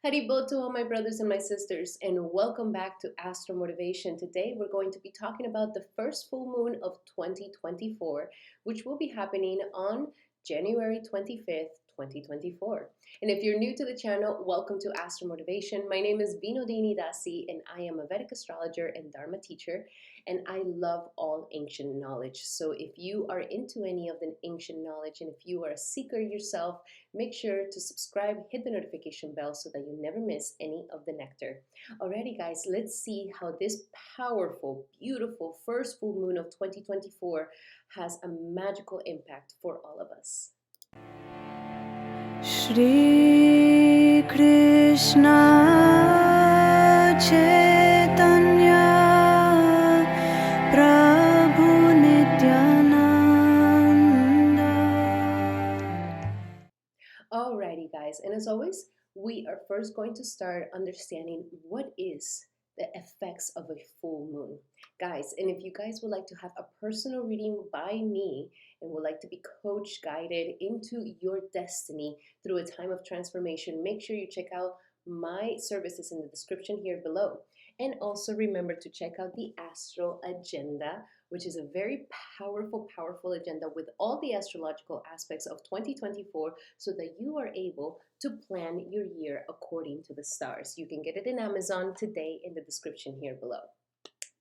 Haribo to all my brothers and my sisters, and welcome back to Astral Motivation. Today, we're going to be talking about the first full moon of 2024, which will be happening on January 25th, 2024. And if you're new to the channel, welcome to Astral Motivation. My name is Vinodini Dasi, and I am a Vedic astrologer and Dharma teacher, and I love all ancient knowledge. So if you are into any of the ancient knowledge, and if you are a seeker yourself, make sure to subscribe, hit the notification bell so that you never miss any of the nectar. Alrighty, guys, let's see how this powerful, beautiful first full moon of 2024 has a magical impact for all of us. Shri Krishna Chaitanya Prabhu Nityananda. Alrighty, guys, and as always, we are first going to start understanding what is the effects of a full moon. Guys, and if you guys would like to have a personal reading by me and would like to be coach guided into your destiny through a time of transformation, make sure you check out my services in the description here below. And also remember to check out the Astro Agenda, which is a very powerful agenda with all the astrological aspects of 2024 so that you are able to plan your year according to the stars. You can get it in Amazon today in the description here below.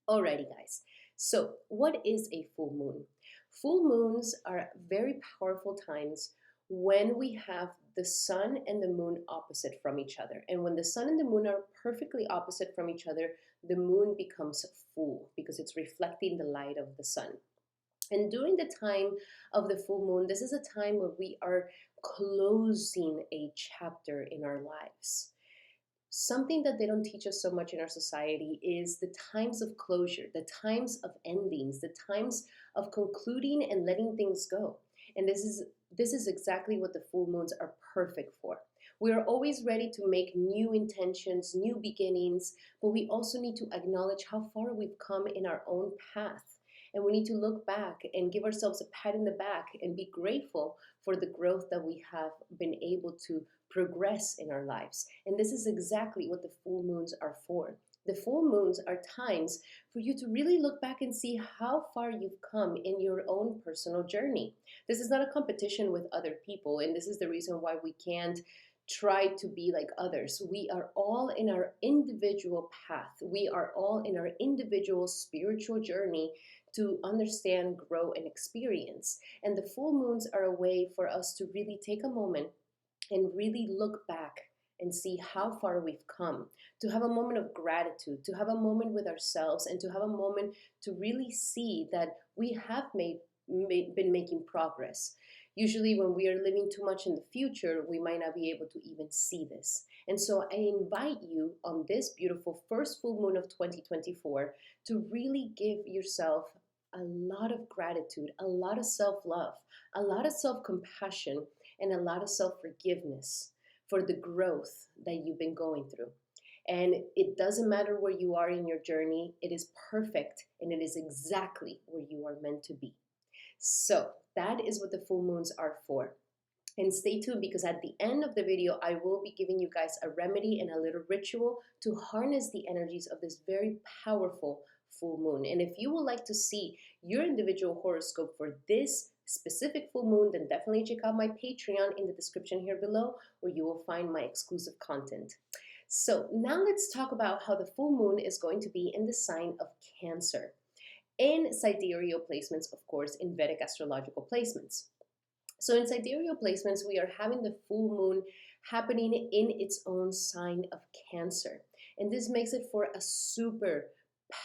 Alrighty, guys. So, what is a full moon? Full moons are very powerful times when we have the sun and the moon opposite from each other. And when the sun and the moon are perfectly opposite from each other, the moon becomes full because it's reflecting the light of the sun. And during the time of the full moon, this is a time where we are closing a chapter in our lives. Something that they don't teach us so much in our society is the times of closure, the times of endings, the times of concluding and letting things go. And this is exactly what the full moons are perfect for. We are always ready to make new intentions, new beginnings, but we also need to acknowledge how far we've come in our own path. And we need to look back and give ourselves a pat in the back and be grateful for the growth that we have been able to progress in our lives. And this is exactly what the full moons are for. The full moons are times for you to really look back and see how far you've come in your own personal journey. This is not a competition with other people, and this is the reason why we can't try to be like others. We are all in our individual path. We are all in our individual spiritual journey to understand, grow, and experience. And the full moons are a way for us to really take a moment and really look back and see how far we've come, to have a moment of gratitude, to have a moment with ourselves, and to have a moment to really see that we have been making progress. Usually, when we are living too much in the future, we might not be able to even see this. And so, I invite you on this beautiful first full moon of 2024 to really give yourself a lot of gratitude, a lot of self love, a lot of self compassion, and a lot of self forgiveness for the growth that you've been going through. And it doesn't matter where you are in your journey, it is perfect and it is exactly where you are meant to be. So, that is what the full moons are for. And stay tuned because at the end of the video, I will be giving you guys a remedy and a little ritual to harness the energies of this very powerful full moon. And if you would like to see your individual horoscope for this specific full moon, then definitely check out my Patreon in the description here below, where you will find my exclusive content. So now let's talk about how the full moon is going to be in the sign of Cancer. In sidereal placements, of course, in Vedic astrological placements. So in sidereal placements, we are having the full moon happening in its own sign of Cancer. And this makes it for a super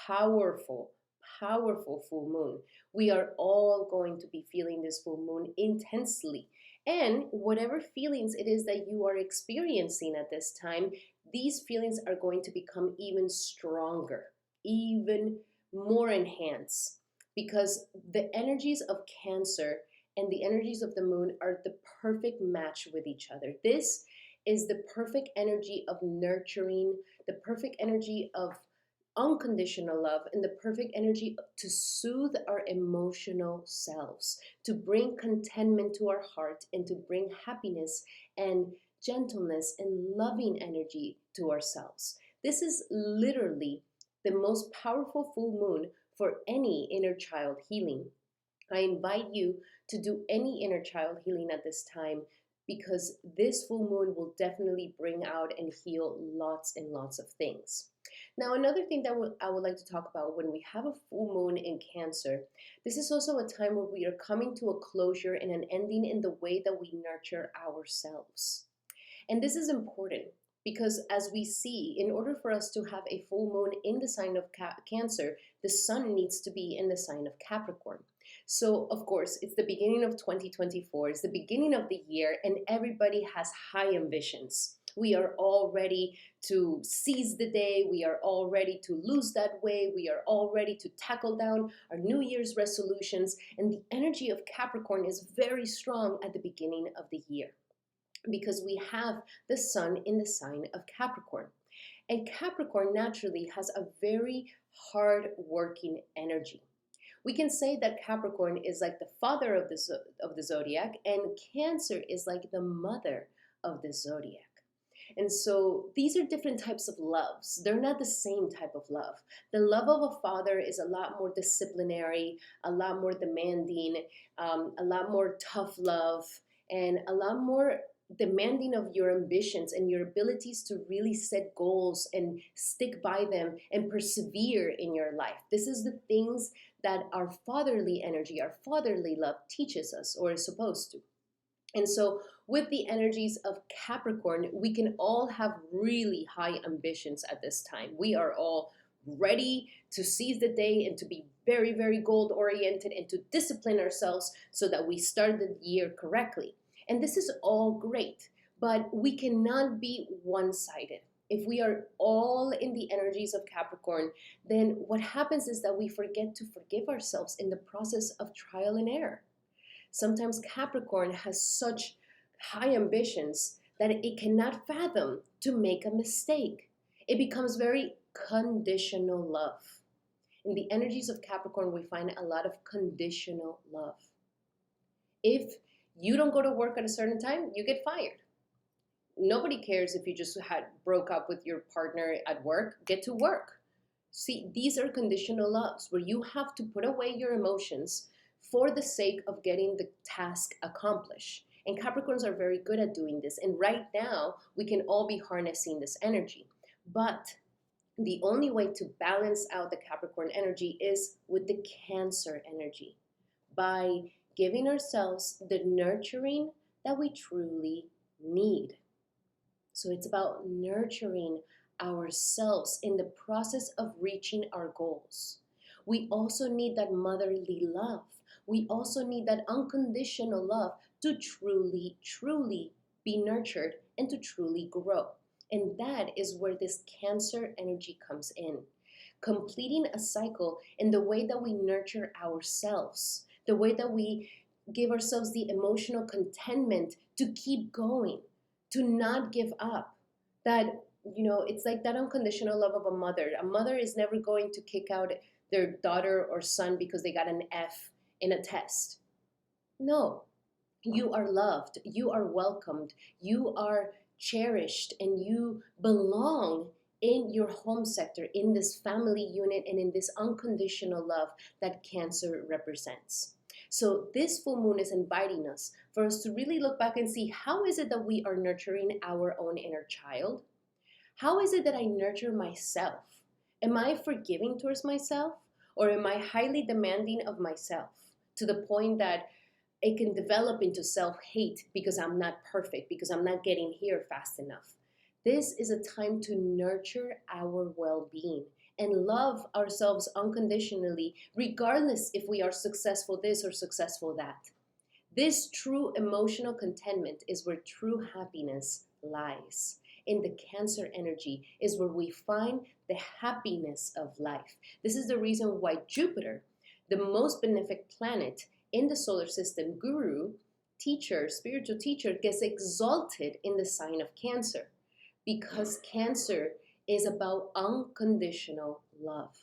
powerful, powerful full moon. We are all going to be feeling this full moon intensely. And whatever feelings it is that you are experiencing at this time, these feelings are going to become even stronger, even more enhanced, because the energies of Cancer and the energies of the moon are the perfect match with each other. This is the perfect energy of nurturing, the perfect energy of unconditional love, and the perfect energy to soothe our emotional selves, to bring contentment to our heart, and to bring happiness and gentleness, and loving energy to ourselves. This is literally the most powerful full moon for any inner child healing. I invite you to do any inner child healing at this time because this full moon will definitely bring out and heal lots and lots of things. Now, another thing that I would like to talk about when we have a full moon in Cancer, this is also a time where we are coming to a closure and an ending in the way that we nurture ourselves. And this is important because, as we see, in order for us to have a full moon in the sign of Cancer, the sun needs to be in the sign of Capricorn. So, of course, it's the beginning of 2024, it's the beginning of the year, and everybody has high ambitions. We are all ready to seize the day. We are all ready to lose that way. We are all ready to tackle down our New Year's resolutions. And the energy of Capricorn is very strong at the beginning of the year because we have the sun in the sign of Capricorn. And Capricorn naturally has a very hard working energy. We can say that Capricorn is like the father of the zodiac, and Cancer is like the mother of the zodiac. And so these are different types of loves. They're not the same type of love. The love of a father is a lot more disciplinary, a lot more demanding, a lot more tough love, and a lot more demanding of your ambitions and your abilities to really set goals and stick by them and persevere in your life. This is the things that our fatherly energy, our fatherly love teaches us or is supposed to. And so, with the energies of Capricorn, we can all have really high ambitions at this time. We are all ready to seize the day and to be very, very goal oriented and to discipline ourselves so that we start the year correctly. And this is all great, but we cannot be one sided. If we are all in the energies of Capricorn, then what happens is that we forget to forgive ourselves in the process of trial and error. Sometimes Capricorn has such high ambitions that it cannot fathom to make a mistake. It becomes very conditional love. In the energies of Capricorn, we find a lot of conditional love. If you don't go to work at a certain time, you get fired. Nobody cares if you just had broke up with your partner at work. Get to work. See, these are conditional loves where you have to put away your emotions for the sake of getting the task accomplished. And Capricorns are very good at doing this. And right now, we can all be harnessing this energy. But the only way to balance out the Capricorn energy is with the Cancer energy, by giving ourselves the nurturing that we truly need. So it's about nurturing ourselves in the process of reaching our goals. We also need that motherly love. We also need that unconditional love to truly, truly be nurtured and to truly grow. And that is where this Cancer energy comes in. Completing a cycle in the way that we nurture ourselves, the way that we give ourselves the emotional contentment to keep going, to not give up. That, it's like that unconditional love of a mother. A mother is never going to kick out their daughter or son because they got an F in a test. No, you are loved, you are welcomed, you are cherished, and you belong in your home sector, in this family unit, and in this unconditional love that Cancer represents. So this full moon is inviting us for us to really look back and see, how is it that we are nurturing our own inner child? How is it that I nurture myself? Am I forgiving towards myself? Or am I highly demanding of myself to the point that it can develop into self-hate because I'm not perfect, because I'm not getting here fast enough? This is a time to nurture our well-being and love ourselves unconditionally, regardless if we are successful this or successful that. This true emotional contentment is where true happiness lies. In the Cancer energy is where we find the happiness of life. This is the reason why Jupiter, the most benefic planet in the solar system, guru, teacher, spiritual teacher, gets exalted in the sign of Cancer, because Cancer is about unconditional love.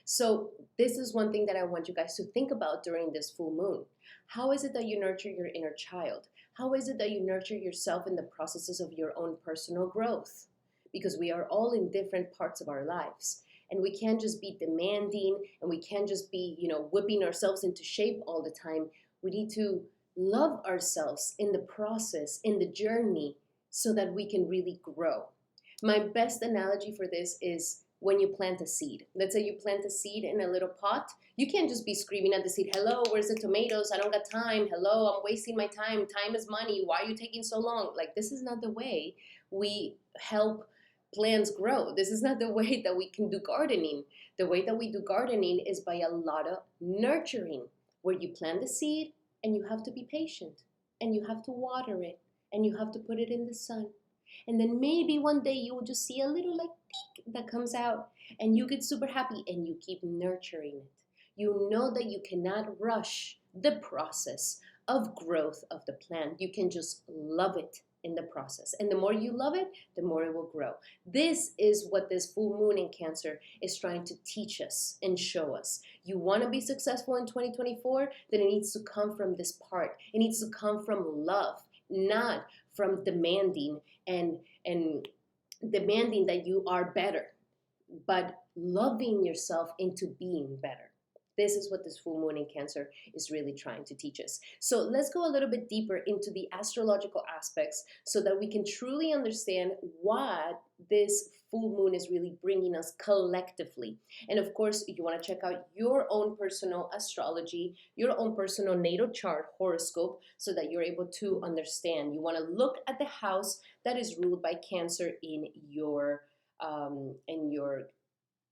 So this is one thing that I want you guys to think about during this full moon. How is it that you nurture your inner child? How is it that you nurture yourself in the processes of your own personal growth? Because we are all in different parts of our lives. And we can't just be demanding, and we can't just be, whipping ourselves into shape all the time. We need to love ourselves in the process, in the journey, so that we can really grow. My best analogy for this is when you plant a seed. Let's say you plant a seed in a little pot. You can't just be screaming at the seed, hello, where's the tomatoes? I don't got time. Hello, I'm wasting my time. Time is money. Why are you taking so long? Like, this is not the way we help plants grow. This is not the way that we can do gardening. The way that we do gardening is by a lot of nurturing, where you plant the seed and you have to be patient and you have to water it and you have to put it in the sun. And then maybe one day you will just see a little like peek that comes out and you get super happy and you keep nurturing it. You know that you cannot rush the process of growth of the plant. You can just love it in the process. And the more you love it, the more it will grow. This is what this full moon in Cancer is trying to teach us and show us. You want to be successful in 2024, then it needs to come from this part. It needs to come from love, not from demanding and demanding that you are better, but loving yourself into being better. This is what this full moon in Cancer is really trying to teach us. So let's go a little bit deeper into the astrological aspects so that we can truly understand what this full moon is really bringing us collectively. And of course, you want to check out your own personal astrology, your own personal natal chart horoscope, so that you're able to understand. You want to look at the house that is ruled by Cancer in your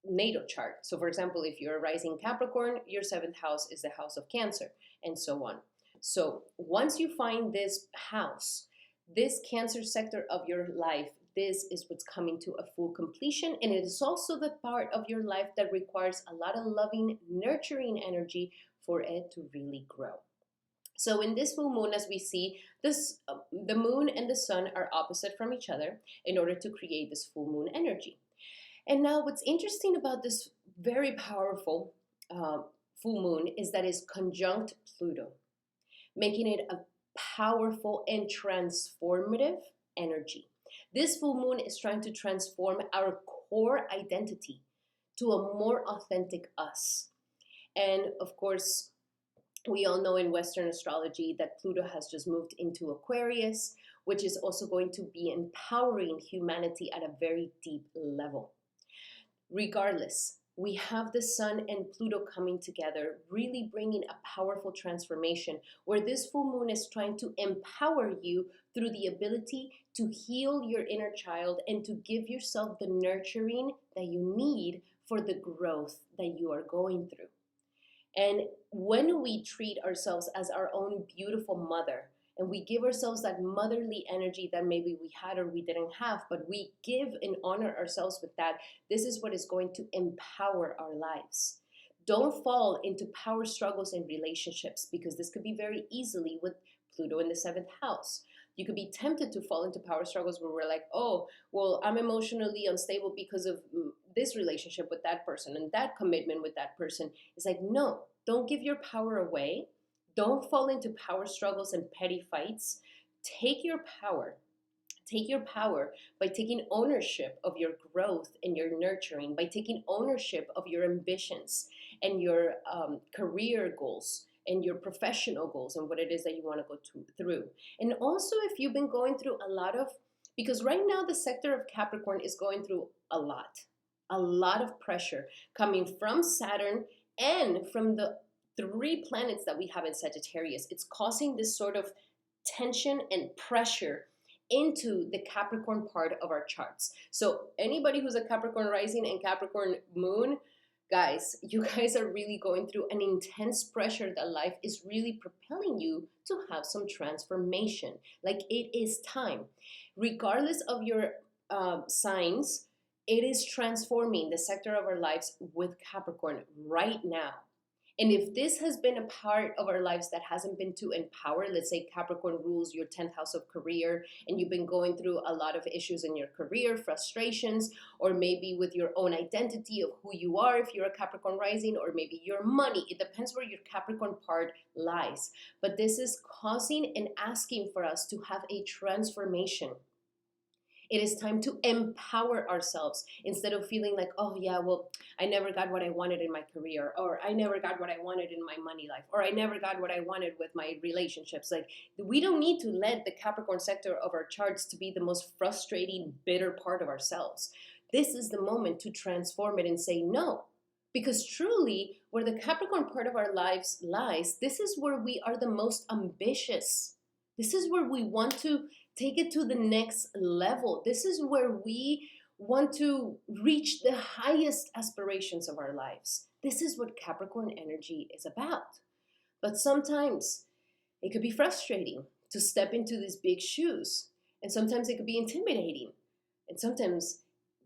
natal chart. So for example, if you're a rising Capricorn, your seventh house is the house of Cancer, and so on. So once you find this house, this Cancer sector of your life, this is what's coming to a full completion, and it is also the part of your life that requires a lot of loving, nurturing energy for it to really grow. So in this full moon, as we see, the moon and the sun are opposite from each other in order to create this full moon energy. And now what's interesting about this very powerful full moon is that it's conjunct Pluto, making it a powerful and transformative energy. This full moon is trying to transform our core identity to a more authentic us. And of course, we all know in Western astrology that Pluto has just moved into Aquarius, which is also going to be empowering humanity at a very deep level. Regardless, we have the sun and Pluto coming together, really bringing a powerful transformation where this full moon is trying to empower you through the ability to heal your inner child and to give yourself the nurturing that you need for the growth that you are going through. And when we treat ourselves as our own beautiful mother, and we give ourselves that motherly energy that maybe we had or we didn't have, but we give and honor ourselves with that, this is what is going to empower our lives. Don't fall into power struggles in relationships, because this could be very easily with Pluto in the seventh house. You could be tempted to fall into power struggles where we're like, oh, well, I'm emotionally unstable because of this relationship with that person and that commitment with that person. It's like, no, don't give your power away. Don't fall into power struggles and petty fights. Take your power. Take your power by taking ownership of your growth and your nurturing, by taking ownership of your ambitions and your career goals and your professional goals and what it is that you want to go through. And also, if you've been going through a lot of, because right now the sector of Capricorn is going through a lot of pressure coming from Saturn and from the 3 planets that we have in Sagittarius. It's causing this sort of tension and pressure into the Capricorn part of our charts. So anybody who's a Capricorn rising and Capricorn moon, guys, you guys are really going through an intense pressure that life is really propelling you to have some transformation. Like, it is time. Regardless of your signs, it is transforming the sector of our lives with Capricorn right now. And if this has been a part of our lives that hasn't been to empower, let's say Capricorn rules your 10th house of career, and you've been going through a lot of issues in your career, frustrations, or maybe with your own identity of who you are if you're a Capricorn rising, or maybe your money. It depends where your Capricorn part lies. But this is causing and asking for us to have a transformation. It is time to empower ourselves instead of feeling like, oh, yeah, well, I never got what I wanted in my career, or I never got what I wanted in my money life, or I never got what I wanted with my relationships. Like, we don't need to let the Capricorn sector of our charts to be the most frustrating, bitter part of ourselves. This is the moment to transform it and say no. Because truly, where the Capricorn part of our lives lies, this is where we are the most ambitious. This is where we want to take it to the next level. This is where we want to reach the highest aspirations of our lives. This is what Capricorn energy is about. But sometimes it could be frustrating to step into these big shoes. And sometimes it could be intimidating. And sometimes,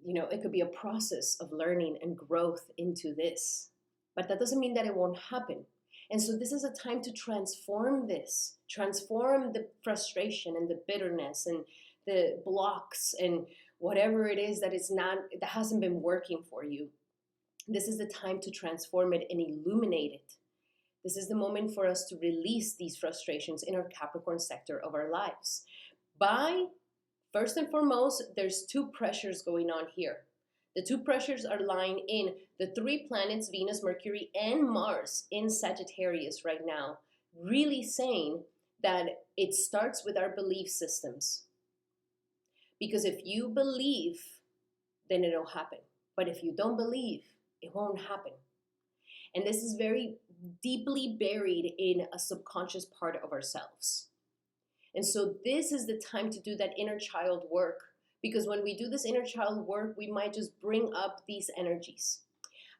it could be a process of learning and growth into this. But that doesn't mean that it won't happen. And so this is a time to transform this, transform the frustration and the bitterness and the blocks and whatever it is that that hasn't been working for you. This is the time to transform it and illuminate it. This is the moment for us to release these frustrations in our Capricorn sector of our lives. First and foremost, there's two pressures going on here. The two pressures are lying in the three planets, Venus, Mercury, and Mars in Sagittarius right now, really saying that it starts with our belief systems. Because if you believe, then it'll happen. But if you don't believe, it won't happen. And this is very deeply buried in a subconscious part of ourselves. And so this is the time to do that inner child work. Because when we do this inner child work, we might just bring up these energies.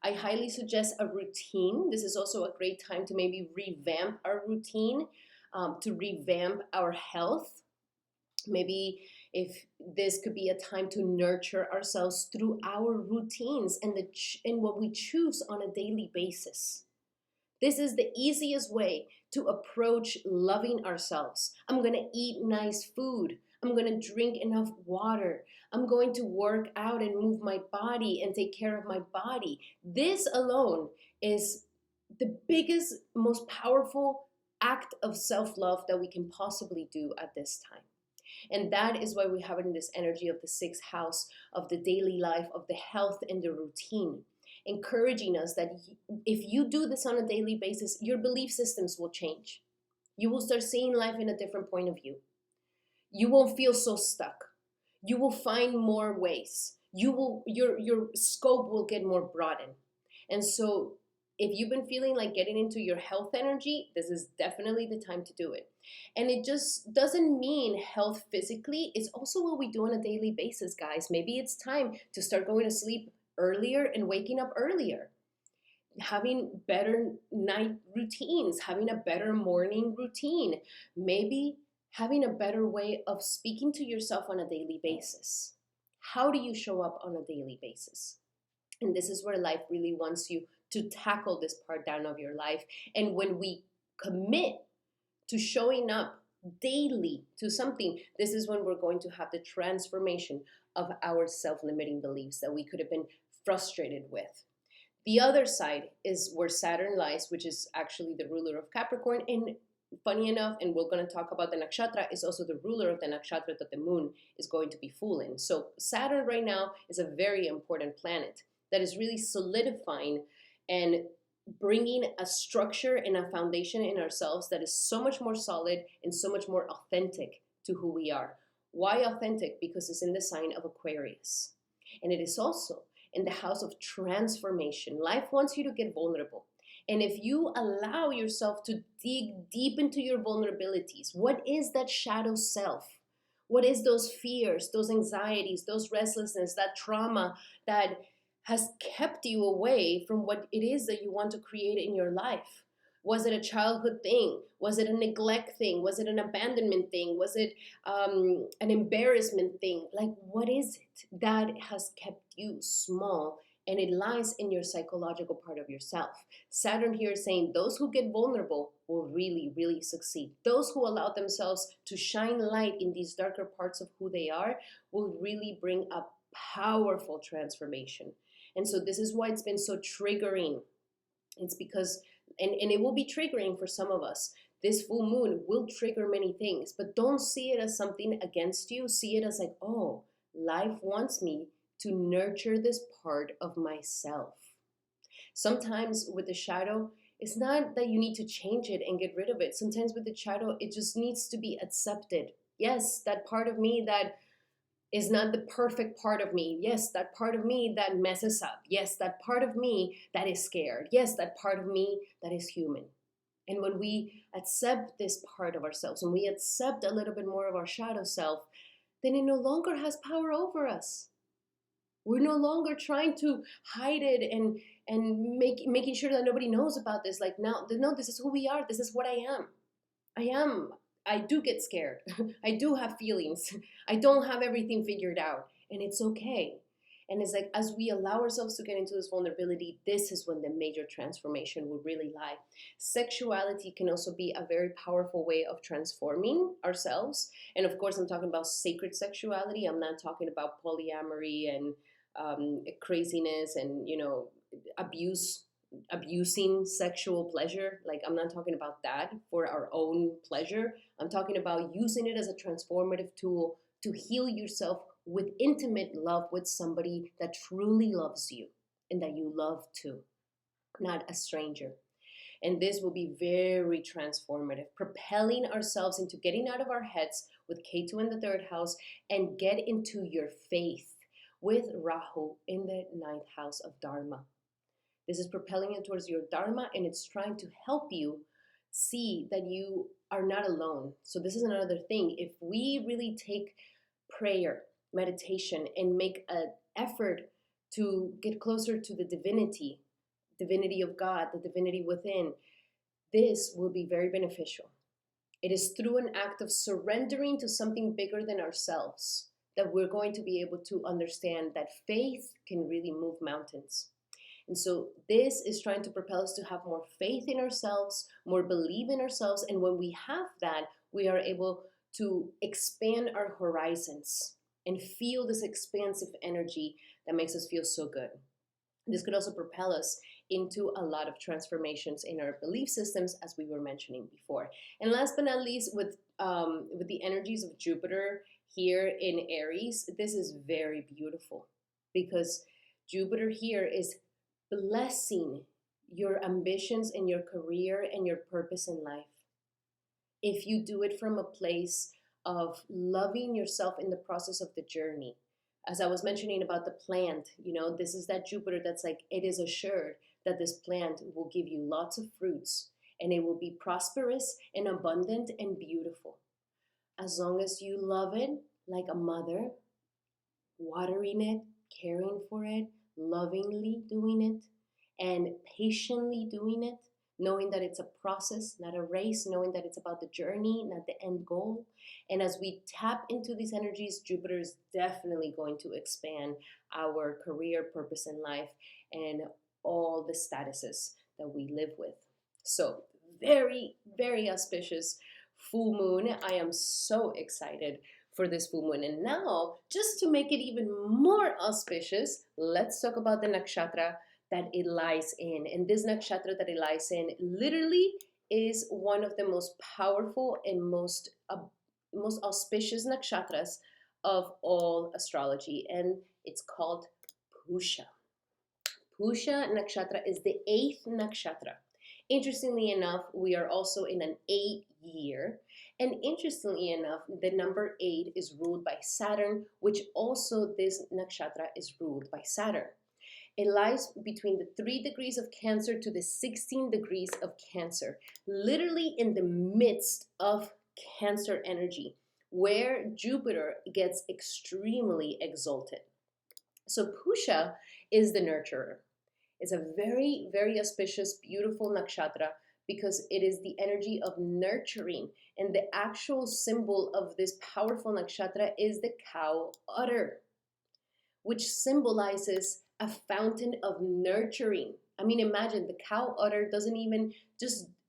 I highly suggest a routine. This is also a great time to maybe revamp our routine, to revamp our health. Maybe if this could be a time to nurture ourselves through our routines and what we choose on a daily basis. This is the easiest way to approach loving ourselves. I'm going to eat nice food. I'm going to drink enough water. I'm going to work out and move my body and take care of my body. This alone is the biggest, most powerful act of self-love that we can possibly do at this time. And that is why we have it in this energy of the sixth house, of the daily life, of the health and the routine, encouraging us that if you do this on a daily basis, your belief systems will change. You will start seeing life in a different point of view. You won't feel so stuck. You will find more ways. Your scope will get more broadened. And so if you've been feeling like getting into your health energy, this is definitely the time to do it. And it just doesn't mean health physically. It's also what we do on a daily basis, guys. Maybe it's time to start going to sleep earlier and waking up earlier. Having better night routines, having a better morning routine. Maybe having a better way of speaking to yourself on a daily basis. How do you show up on a daily basis? And this is where life really wants you to tackle this part down of your life. And when we commit to showing up daily to something, this is when we're going to have the transformation of our self-limiting beliefs that we could have been frustrated with. The other side is where Saturn lies, which is actually the ruler of Capricorn. And funny enough, and we're going to talk about the nakshatra, is also the ruler of the nakshatra that the moon is going to be full in. So Saturn right now is a very important planet that is really solidifying and bringing a structure and a foundation in ourselves that is so much more solid and so much more authentic to who we are. Why authentic? Because it's in the sign of Aquarius. And it is also in the house of transformation. Life wants you to get vulnerable. And if you allow yourself to dig deep into your vulnerabilities, what is that shadow self? What is those fears, those anxieties, those restlessness, that trauma that has kept you away from what it is that you want to create in your life? Was it a childhood thing? Was it a neglect thing? Was it an abandonment thing? Was it an embarrassment thing? Like, what is it that has kept you small and it lies in your psychological part of yourself. Saturn here is saying those who get vulnerable will really, really succeed. Those who allow themselves to shine light in these darker parts of who they are will really bring a powerful transformation. And so this is why it's been so triggering. It's because, and it will be triggering for some of us. This full moon will trigger many things, but don't see it as something against you. See it as like, oh, life wants me to nurture this part of myself. Sometimes with the shadow, it's not that you need to change it and get rid of it. Sometimes with the shadow, it just needs to be accepted. Yes, that part of me that is not the perfect part of me. Yes, that part of me that messes up. Yes, that part of me that is scared. Yes, that part of me that is human. And when we accept this part of ourselves, when we accept a little bit more of our shadow self, then it no longer has power over us. We're no longer trying to hide it and making sure that nobody knows about this. Like, no, this is who we are. This is what I am. I do get scared. I do have feelings. I don't have everything figured out. And it's okay. And it's like, as we allow ourselves to get into this vulnerability, this is when the major transformation will really lie. Sexuality can also be a very powerful way of transforming ourselves. And of course, I'm talking about sacred sexuality. I'm not talking about polyamory and craziness and, abusing sexual pleasure. Like, I'm not talking about that for our own pleasure. I'm talking about using it as a transformative tool to heal yourself with intimate love with somebody that truly loves you and that you love too, not a stranger. And this will be very transformative, propelling ourselves into getting out of our heads with Ketu in the third house and get into your faith with Rahu in the ninth house of Dharma. This is propelling you towards your Dharma, and it's trying to help you see that you are not alone. So this is another thing. If we really take prayer, meditation, and make an effort to get closer to the divinity of God, the divinity within, this will be very beneficial. It is through an act of surrendering to something bigger than ourselves that we're going to be able to understand that faith can really move mountains. And so this is trying to propel us to have more faith in ourselves, more belief in ourselves. And when we have that, we are able to expand our horizons and feel this expansive energy that makes us feel so good. This could also propel us into a lot of transformations in our belief systems, as we were mentioning before. And last but not least, with the energies of Jupiter here in Aries, this is very beautiful because Jupiter here is blessing your ambitions and your career and your purpose in life. If you do it from a place of loving yourself in the process of the journey, as I was mentioning about the plant, this is that Jupiter that's like, it is assured that this plant will give you lots of fruits and it will be prosperous and abundant and beautiful. As long as you love it like a mother, watering it, caring for it, lovingly doing it, and patiently doing it, knowing that it's a process, not a race, knowing that it's about the journey, not the end goal. And as we tap into these energies, Jupiter is definitely going to expand our career purpose in life and all the statuses that we live with. So very, very auspicious full moon. I am so excited for this full moon. And now, just to make it even more auspicious, let's talk about the nakshatra that it lies in. And this nakshatra that it lies in literally is one of the most powerful and most auspicious nakshatras of all astrology, and it's called Pushya. Pushya Nakshatra is the 8th nakshatra. Interestingly enough, we are also in an 8 year. And interestingly enough, the number 8 is ruled by Saturn, which also this nakshatra is ruled by Saturn. It lies between the 3 degrees of Cancer to the 16 degrees of Cancer, literally in the midst of Cancer energy, where Jupiter gets extremely exalted. So Pushya is the nurturer. It's a very, very auspicious, beautiful nakshatra because it is the energy of nurturing. And the actual symbol of this powerful nakshatra is the cow udder, which symbolizes a fountain of nurturing. I mean, imagine the cow udder doesn't even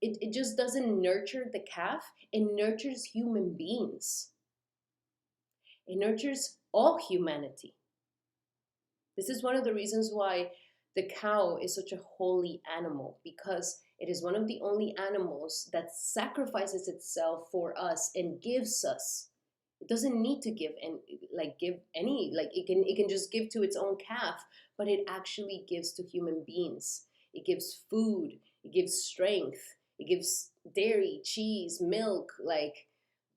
it just doesn't nurture the calf, it nurtures human beings. It nurtures all humanity. This is one of the reasons why the cow is such a holy animal, because it is one of the only animals that sacrifices itself for us and gives us. It doesn't need to give and give any, like it can just give to its own calf, but it actually gives to human beings. It gives food, it gives strength, it gives dairy, cheese, milk. Like,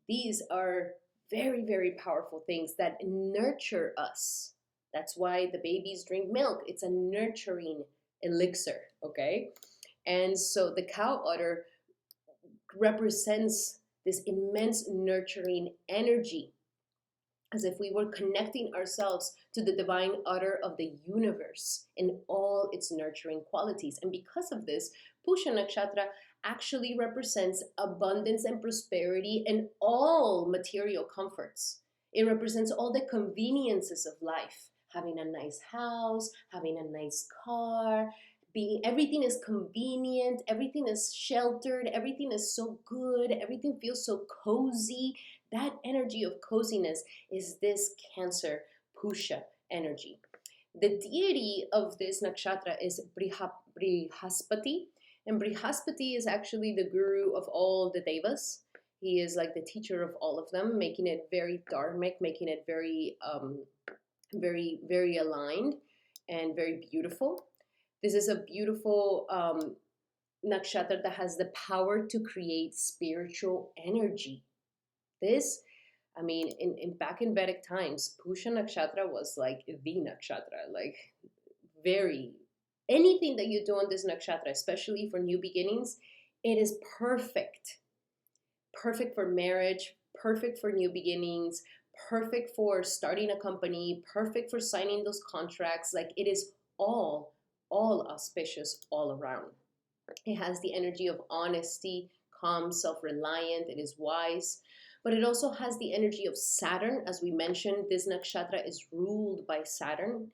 these are very, very powerful things that nurture us. That's why the babies drink milk. It's a nurturing elixir, okay? And so the cow udder represents this immense nurturing energy, as if we were connecting ourselves to the divine udder of the universe in all its nurturing qualities. And because of this, Pushya Nakshatra actually represents abundance and prosperity and all material comforts. It represents all the conveniences of life, having a nice house, having a nice car, being everything is convenient, everything is sheltered, everything is so good, everything feels so cozy. That energy of coziness is this Cancer Pushya energy. The deity of this nakshatra is Brihaspati, and Brihaspati is actually the guru of all the devas. He is like the teacher of all of them, making it very dharmic, making it very, very, very aligned and very beautiful. This is a beautiful nakshatra that has the power to create spiritual energy. This, I mean, in back in Vedic times, Pushya Nakshatra was like the nakshatra, like very, anything that you do on this nakshatra, especially for new beginnings, it is perfect. Perfect for marriage, perfect for new beginnings, perfect for starting a company, perfect for signing those contracts. Like, it is all auspicious all around. It has the energy of honesty, calm, self-reliant, it is wise. But it also has the energy of Saturn. As we mentioned, this nakshatra is ruled by Saturn.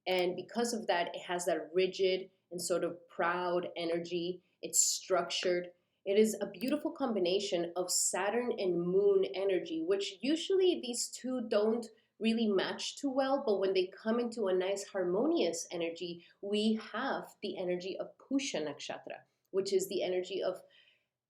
And because of that, it has that rigid and sort of proud energy. It's structured. It is a beautiful combination of Saturn and Moon energy, which usually these two don't really match too well. But when they come into a nice harmonious energy, we have the energy of Pushya Nakshatra, which is the energy of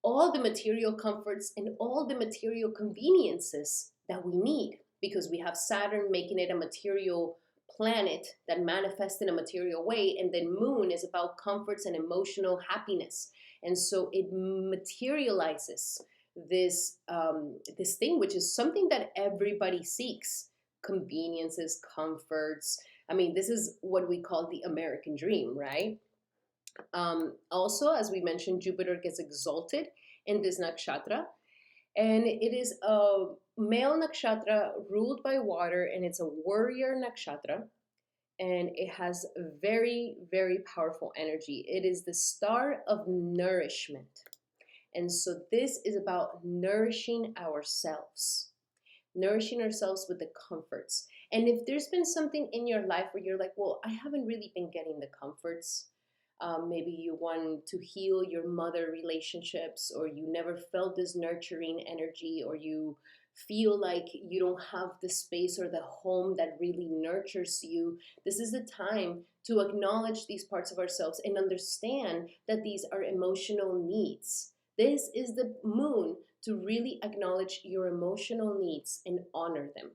all the material comforts and all the material conveniences that we need, because we have Saturn making it a material planet that manifests in a material way, and then Moon is about comforts and emotional happiness. And so it materializes this thing, which is something that everybody seeks: conveniences, comforts. I mean, this is what we call the American dream, right? Also, as we mentioned, Jupiter gets exalted in this nakshatra, and it is a male nakshatra ruled by water, and it's a warrior nakshatra, and it has very, very powerful energy. It is the star of nourishment. And so this is about nourishing ourselves with the comforts. And if there's been something in your life where you're like, well, I haven't really been getting the comforts, maybe you want to heal your mother relationships, or you never felt this nurturing energy, or you feel like you don't have the space or the home that really nurtures you. This is the time to acknowledge these parts of ourselves and understand that these are emotional needs. This is the moon to really acknowledge your emotional needs and honor them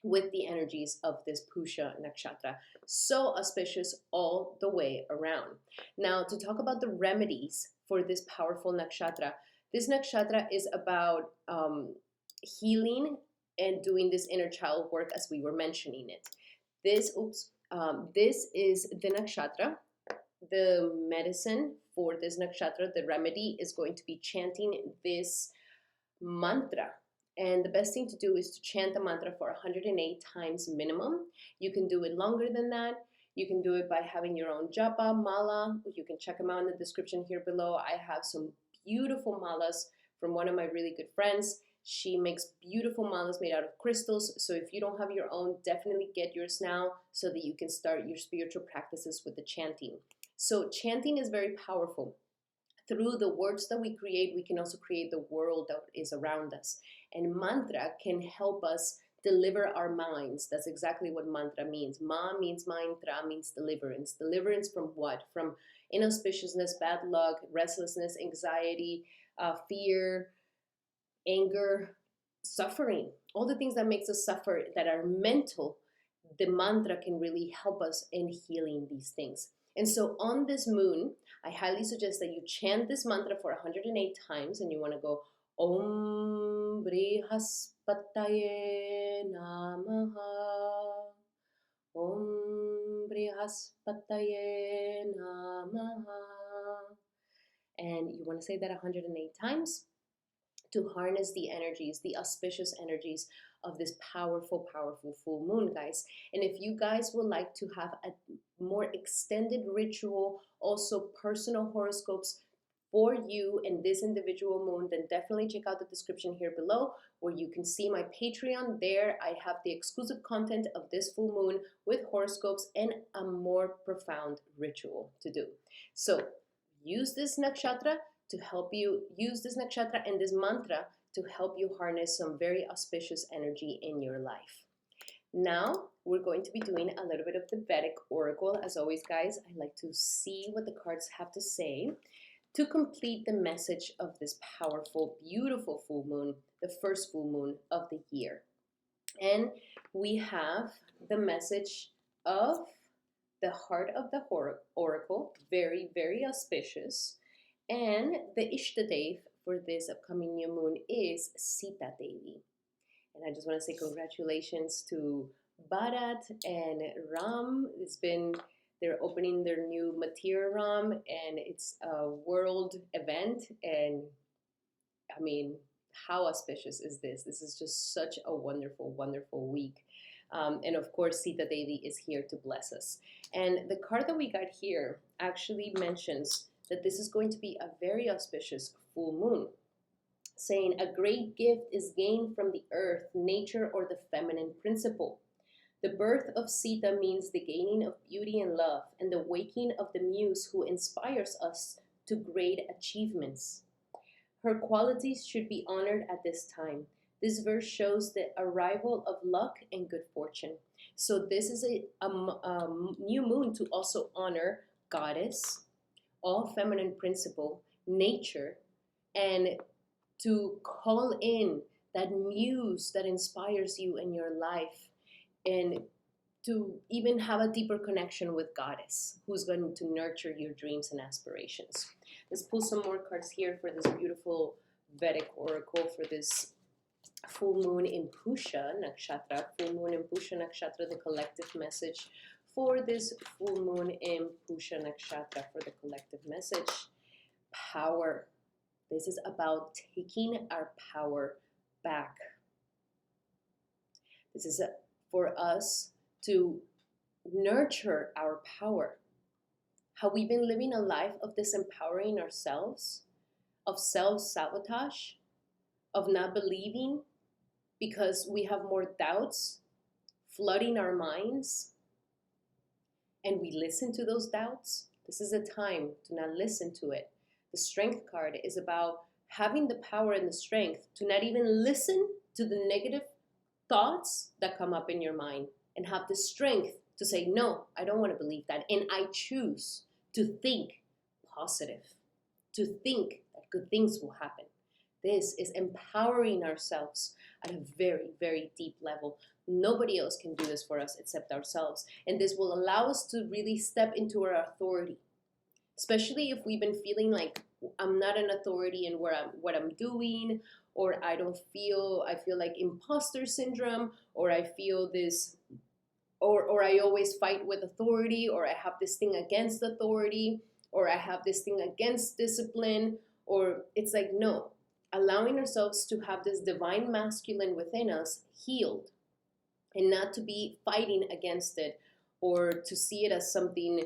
with the energies of this Pushya Nakshatra. So auspicious all the way around. Now, to talk about the remedies for this powerful nakshatra, this nakshatra is about healing and doing this inner child work, as we were mentioning it. This is the nakshatra. The medicine for this nakshatra, the remedy, is going to be chanting this mantra. And the best thing to do is to chant the mantra for 108 times minimum. You can do it longer than that. You can do it by having your own japa, mala. You can check them out in the description here below. I have some beautiful malas from one of my really good friends. She makes beautiful malas made out of crystals. So if you don't have your own, definitely get yours now so that you can start your spiritual practices with the chanting. So chanting is very powerful. Through the words that we create, we can also create the world that is around us. And mantra can help us deliver our minds. That's exactly what mantra means. Ma means mind, tra means deliverance. Deliverance from what? From inauspiciousness, bad luck, restlessness, anxiety, fear, anger, suffering. All the things that makes us suffer that are mental, the mantra can really help us in healing these things. And so on this moon, I highly suggest that you chant this mantra for 108 times, and you want to go Om Brihaspataye Namaha. Om Brihaspataye Namaha. And you want to say that 108 times to harness the energies, the auspicious energies of this powerful, powerful full moon, guys. And if you guys would like to have a more extended ritual, also personal horoscopes for you and this individual moon, then definitely check out the description here below where you can see my Patreon. There I have the exclusive content of this full moon with horoscopes and a more profound ritual to do. So use this nakshatra to help you, use this nakshatra and this mantra to help you harness some very auspicious energy in your life. Now we're going to be doing a little bit of the Vedic Oracle. As always, guys, I like to see what the cards have to say to complete the message of this powerful, beautiful full moon, the first full moon of the year. And we have the message of the heart of the oracle, very, very auspicious. And the Ishtadev for this upcoming new moon is Sita Devi. And I just want to say congratulations to Bharat and Ram. They're opening their new Matir Ram, and it's a world event. And I mean, how auspicious is this? This is just such a wonderful, wonderful week. And of course, Sita Devi is here to bless us. And the card that we got here actually mentions that this is going to be a very auspicious full moon, saying a great gift is gained from the earth, nature, or the feminine principle. The birth of Sita means the gaining of beauty and love, and the waking of the muse who inspires us to great achievements. Her qualities should be honored at this time. This verse shows the arrival of luck and good fortune. So this is a new moon to also honor goddess, all feminine principle, nature, and to call in that muse that inspires you in your life, and to even have a deeper connection with goddess who's going to nurture your dreams and aspirations. Let's pull some more cards here for this beautiful Vedic oracle for this full moon in Pushya Nakshatra. Full moon in Pushya Nakshatra, the collective message for this full moon in Pushya Nakshatra, for the collective message. Power. This is about taking our power back. This is for us to nurture our power. How we've been living a life of disempowering ourselves, of self-sabotage, of not believing because we have more doubts flooding our minds, and we listen to those doubts. This is a time to not listen to it. The strength card is about having the power and the strength to not even listen to the negative thoughts that come up in your mind, and have the strength to say, no, I don't want to believe that. And I choose to think positive, to think that good things will happen. This is empowering ourselves at a very, very deep level. Nobody else can do this for us except ourselves. And this will allow us to really step into our authority, especially if we've been feeling like I'm not an authority in what I'm doing, or I feel like imposter syndrome, or I feel this, or I always fight with authority, or I have this thing against authority, or I have this thing against discipline, or it's like, no, allowing ourselves to have this divine masculine within us healed, and not to be fighting against it or to see it as something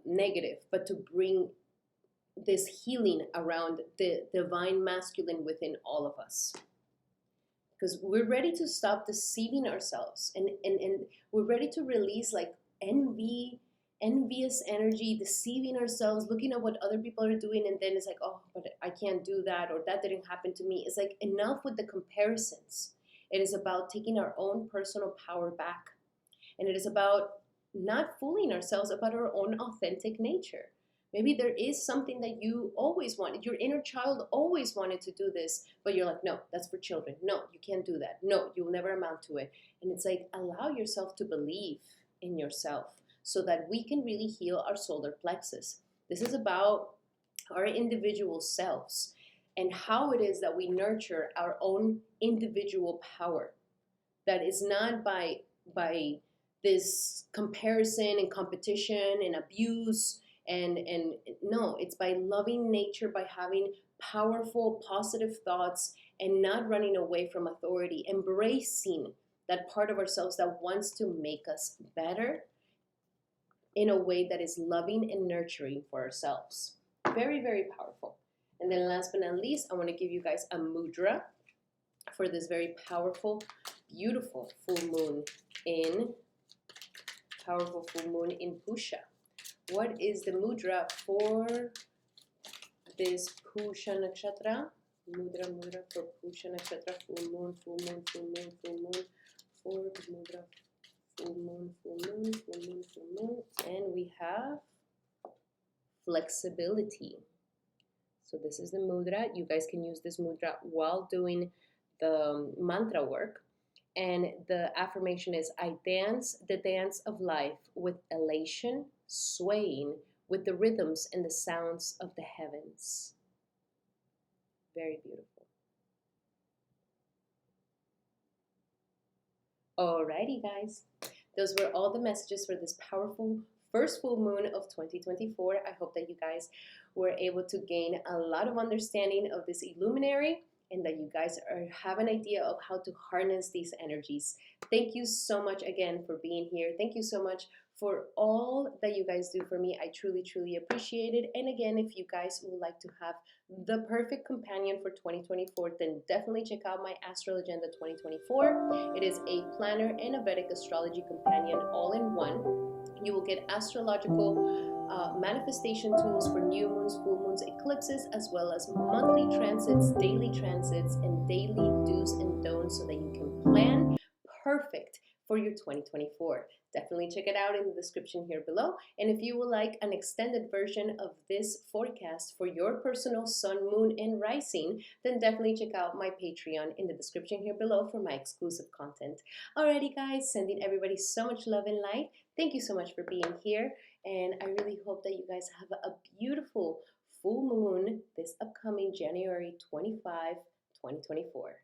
negative, but to bring this healing around the divine masculine within all of us. because we're ready to stop deceiving ourselves, and we're ready to release like envious energy, deceiving ourselves, looking at what other people are doing, and then it's like, oh, but I can't do that, or that didn't happen to me. It's like, enough with the comparisons. It is about taking our own personal power back, and it is about not fooling ourselves about our own authentic nature. Maybe there is something that you always wanted. Your inner child always wanted to do this, but you're like, no, that's for children. No, you can't do that. No, you'll never amount to it. And it's like, allow yourself to believe in yourself so that we can really heal our solar plexus. This is about our individual selves and how it is that we nurture our own individual power. That is not by this comparison and competition and abuse, and no, it's by loving nature, by having powerful positive thoughts, and not running away from authority, embracing that part of ourselves that wants to make us better in a way that is loving and nurturing for ourselves. Very, very powerful. And then last but not least, I want to give you guys a mudra for this very powerful, beautiful full moon in Pushya. What is the mudra for this Pushya Nakshatra? Mudra for Pushya Nakshatra, full moon, for the mudra, full moon, and we have flexibility. So this is the mudra. You guys can use this mudra while doing the mantra work. And the affirmation is, I dance the dance of life with elation, swaying with the rhythms and the sounds of the heavens. Very beautiful. Alrighty, guys. Those were all the messages for this powerful first full moon of 2024. I hope that you guys were able to gain a lot of understanding of this illuminary, and that you guys have an idea of how to harness these energies. Thank you so much again for being here. Thank you so much for all that you guys do for me. I truly, truly appreciate it. And again, if you guys would like to have the perfect companion for 2024, then definitely check out my Astral Agenda 2024. It is a planner and a Vedic astrology companion all in one. You will get astrological manifestation tools for new moons, full moons, eclipses, as well as monthly transits, daily transits, and daily do's and don'ts so that you can plan perfect for your 2024. Definitely check it out in the description here below. And if you would like an extended version of this forecast for your personal sun, moon, and rising, then definitely check out my Patreon in the description here below for my exclusive content. Alrighty, guys, sending everybody so much love and light. Thank you so much for being here. And I really hope that you guys have a beautiful full moon this upcoming January 25, 2024.